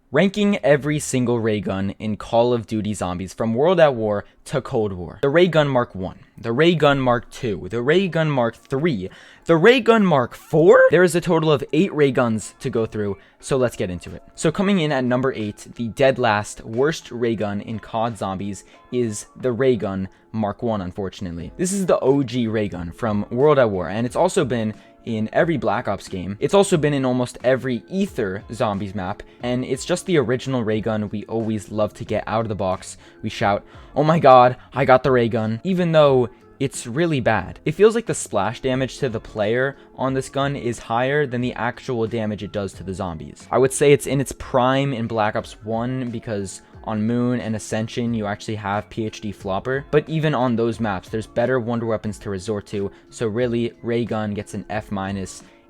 Ranking every single ray gun in Call of Duty Zombies from World at War to Cold War. The Ray Gun Mark 1, the Ray Gun Mark 2, the Ray Gun Mark 3, the Ray Gun Mark 4? There is a total of 8 ray guns to go through, so let's get into it. So coming in at number 8, the dead last worst ray gun in COD Zombies is the Ray Gun Mark 1, unfortunately. This is the OG ray gun from World at War, and it's also been in every Black Ops game. It's also been in almost every Ether Zombies map, and it's just the original ray gun we always love to get out of the box. We shout, "Oh my god, I got the ray gun," even though it's really bad. It feels like the splash damage to the player on this gun is higher than the actual damage it does to the zombies. I would say it's in its prime in Black Ops 1 because on Moon and Ascension, you actually have PhD Flopper, but even on those maps, there's better wonder weapons to resort to, so really, Ray Gun gets an F-.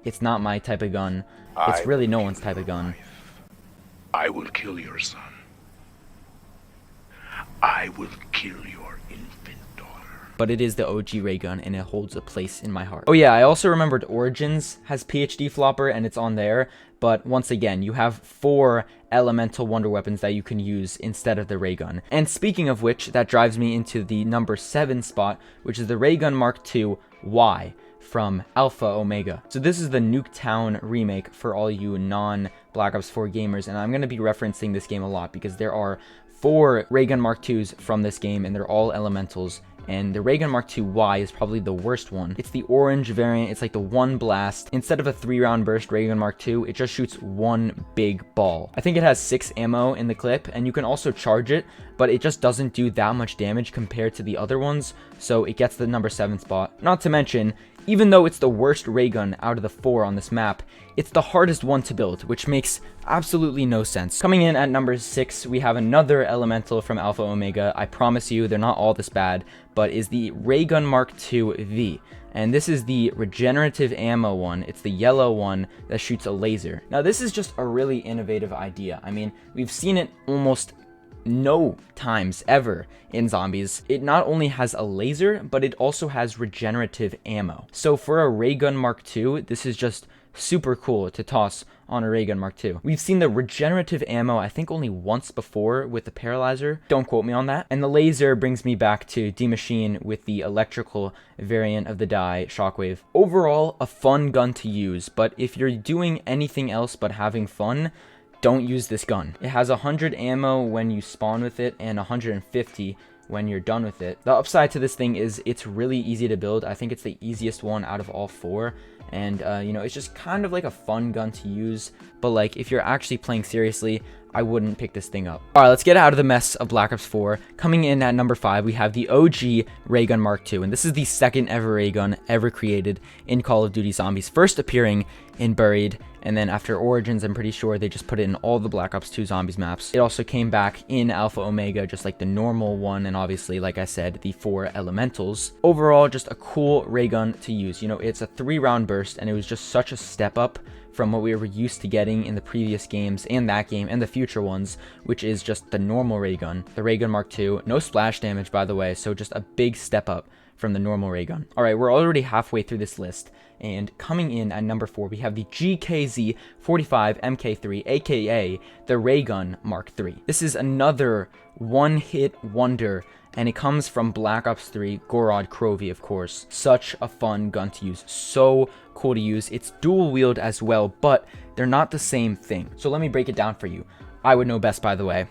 It's not my type of gun. It's really no one's type of gun. I will kill your son. I will kill your infant daughter. But it is the OG ray gun, and it holds a place in my heart. Oh yeah, I also remembered Origins has PhD Flopper, and it's on there, but once again, you have 4 elemental wonder weapons that you can use instead of the ray gun. And speaking of which, that drives me into the number 7 spot, which is the Ray Gun Mark II Y from Alpha Omega. So this is the Nuketown remake for all you non-Black Ops 4 gamers, and I'm going to be referencing this game a lot because there are 4 Ray Gun Mark IIs from this game, and they're all elementals. And the Ray Gun Mark II Y is probably the worst one. It's the orange variant. It's like the one blast. Instead of a 3-round burst Ray Gun Mark II, it just shoots one big ball. I think it has 6 ammo in the clip, and you can also charge it, but it just doesn't do that much damage compared to the other ones, so it gets the number 7 spot. Not to mention, even though it's the worst ray gun out of the 4 on this map, it's the hardest one to build, which makes absolutely no sense. Coming in at number 6, we have another elemental from Alpha Omega. I promise you, they're not all this bad, but is the Ray Gun Mark II V. And this is the regenerative ammo one. It's the yellow one that shoots a laser. Now, this is just a really innovative idea. I mean, we've seen it almost no times ever in Zombies. It not only has a laser, but it also has regenerative ammo. So for a Ray Gun Mark II, this is just super cool to toss on a Ray Gun Mark II. We've seen the regenerative ammo, I think, only once before with the Paralyzer. Don't quote me on that. And the laser brings me back to D-Machine with the electrical variant of the die, Shockwave. Overall, a fun gun to use, but if you're doing anything else but having fun, don't use this gun. It has 100 ammo when you spawn with it and 150 when you're done with it. The upside to this thing is it's really easy to build. I think it's the easiest one out of all 4. And, you know, it's just kind of like a fun gun to use. But, like, if you're actually playing seriously, I wouldn't pick this thing up. Alright, let's get out of the mess of Black Ops 4. Coming in at number 5, we have the OG Ray Gun Mark II. And this is the second ever ray gun ever created in Call of Duty Zombies. First appearing in Buried, and then after Origins, I'm pretty sure they just put it in all the Black Ops 2 Zombies maps. It also came back in Alpha Omega, just like the normal one, and obviously, like I said, the 4 elementals. Overall, just a cool ray gun to use. You know, it's a 3-round burst, and it was just such a step up from what we were used to getting in the previous games and that game and the future ones, which is just the normal ray gun, the Ray Gun Mark II. No splash damage, by the way, so just a big step up from the normal ray gun. Alright, we're already halfway through this list, and coming in at number 4, we have the GKZ-45 MK3, aka the Ray Gun Mark III. This is another one-hit wonder, and it comes from Black Ops 3, Gorod Krovi, of course. Such a fun gun to use, so cool to use. It's dual wield as well, but they're not the same thing. So let me break it down for you. I would know best, by the way.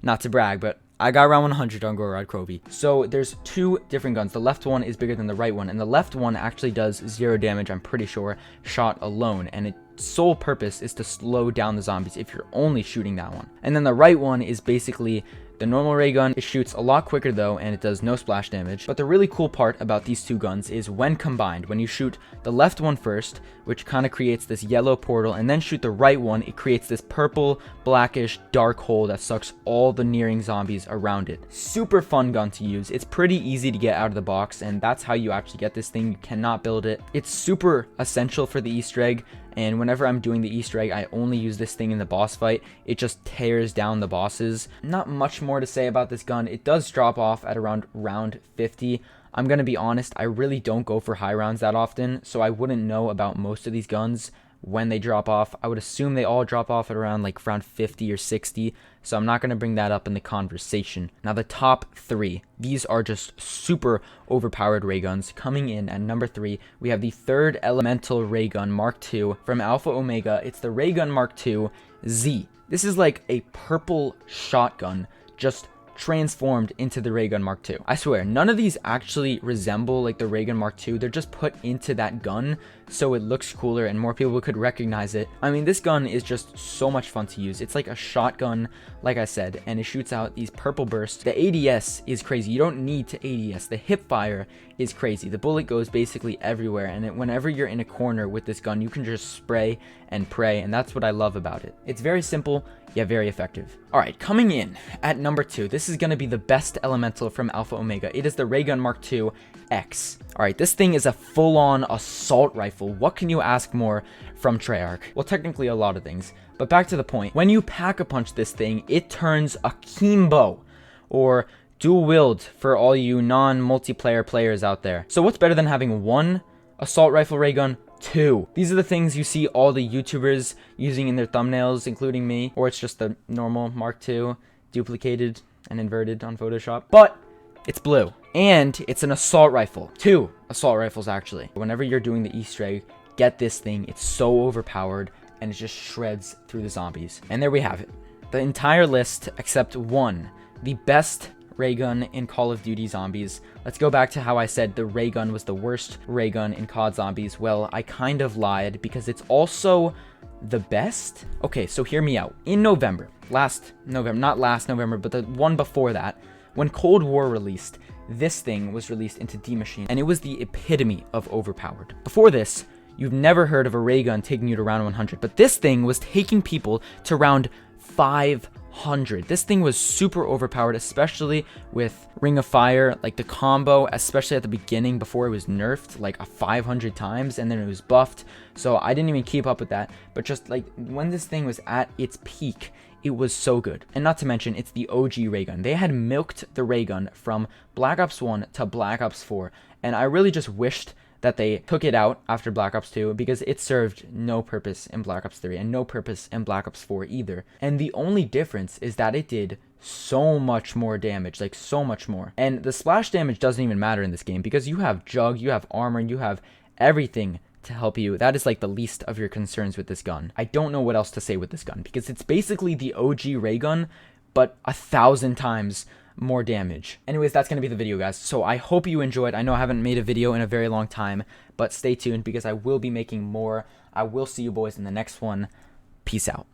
Not to brag, but I got around 100 on Gorod Krovi. So there's 2 different guns. The left one is bigger than the right one, and the left one actually does 0 damage, I'm pretty sure, shot alone, and its sole purpose is to slow down the zombies if you're only shooting that one. And then the right one is basically the normal ray gun. It shoots a lot quicker though, and it does no splash damage. But the really cool part about these 2 guns is when combined, when you shoot the left one first, which kind of creates this yellow portal, and then shoot the right one, it creates this purple, blackish, dark hole that sucks all the nearing zombies around it. Super fun gun to use. It's pretty easy to get out of the box, and that's how you actually get this thing. You cannot build it. It's super essential for the Easter egg, and whenever I'm doing the Easter egg, I only use this thing in the boss fight. It just tears down the bosses. Not much more to say about this gun. It does drop off at around round 50. I'm gonna be honest, I really don't go for high rounds that often, so I wouldn't know about most of these guns. when they drop off. I would assume they all drop off at around 50 or 60, so I'm not going to bring that up in the conversation. Now the top 3, these are just super overpowered ray guns. Coming in at number 3, we have the third elemental ray gun Mark II from Alpha Omega. It's the RAYGUN Mark II Z. This is like a purple shotgun just transformed into the RAYGUN Mark II. I swear, none of these actually resemble the RAYGUN Mark II. They're just put into that gun so it looks cooler and more people could recognize it. I mean, this gun is just so much fun to use. It's like a shotgun, like I said, and it shoots out these purple bursts. The ADS is crazy. You don't need to ADS. The hip fire is crazy. The bullet goes basically everywhere, and whenever you're in a corner with this gun, you can just spray and pray, and that's what I love about it. It's very simple, yet very effective. Alright, coming in at number 2, this is going to be the best elemental from Alpha Omega. It is the RAYGUN Mark II X. Alright, this thing is a full-on assault rifle. What can you ask more from Treyarch? Well, technically a lot of things, but back to the point. When you pack-a-punch this thing, it turns akimbo, or dual wield for all you non-multiplayer players out there. So what's better than having 1 assault rifle ray gun? 2. These are the things you see all the YouTubers using in their thumbnails, including me, or it's just the normal Mark II duplicated and inverted on Photoshop. But it's blue, and it's an assault rifle. 2 assault rifles, actually. Whenever you're doing the Easter egg, get this thing. It's so overpowered, and it just shreds through the zombies. And there we have it. The entire list except 1, the best ray gun in Call of Duty Zombies. Let's go back to how I said the ray gun was the worst ray gun in COD Zombies. Well, I kind of lied because it's also the best. Okay, so hear me out. In November, not last November, but the one before that, when Cold War released, this thing was released into D Machine, and it was the epitome of overpowered. Before this, you've never heard of a ray gun taking you to round 100, but this thing was taking people to round 500. This thing was super overpowered, especially with Ring of Fire, the combo, especially at the beginning before it was nerfed 500 times, and then it was buffed, so I didn't even keep up with that. But just when this thing was at its peak, it was so good. And not to mention, it's the OG ray gun. They had milked the ray gun from Black Ops 1 to Black Ops 4, and I really just wished that they took it out after Black Ops 2 because it served no purpose in Black Ops 3 and no purpose in Black Ops 4 either. And the only difference is that it did so much more damage, so much more. And the splash damage doesn't even matter in this game because you have Jug, you have armor, you have everything to help you. That is the least of your concerns with this gun. I don't know what else to say with this gun because it's basically the OG ray gun, but 1,000 times more damage. Anyways, that's gonna be the video, guys, so I hope you enjoyed. I know I haven't made a video in a very long time, but stay tuned because I will be making more. I will see you boys in the next one. Peace out.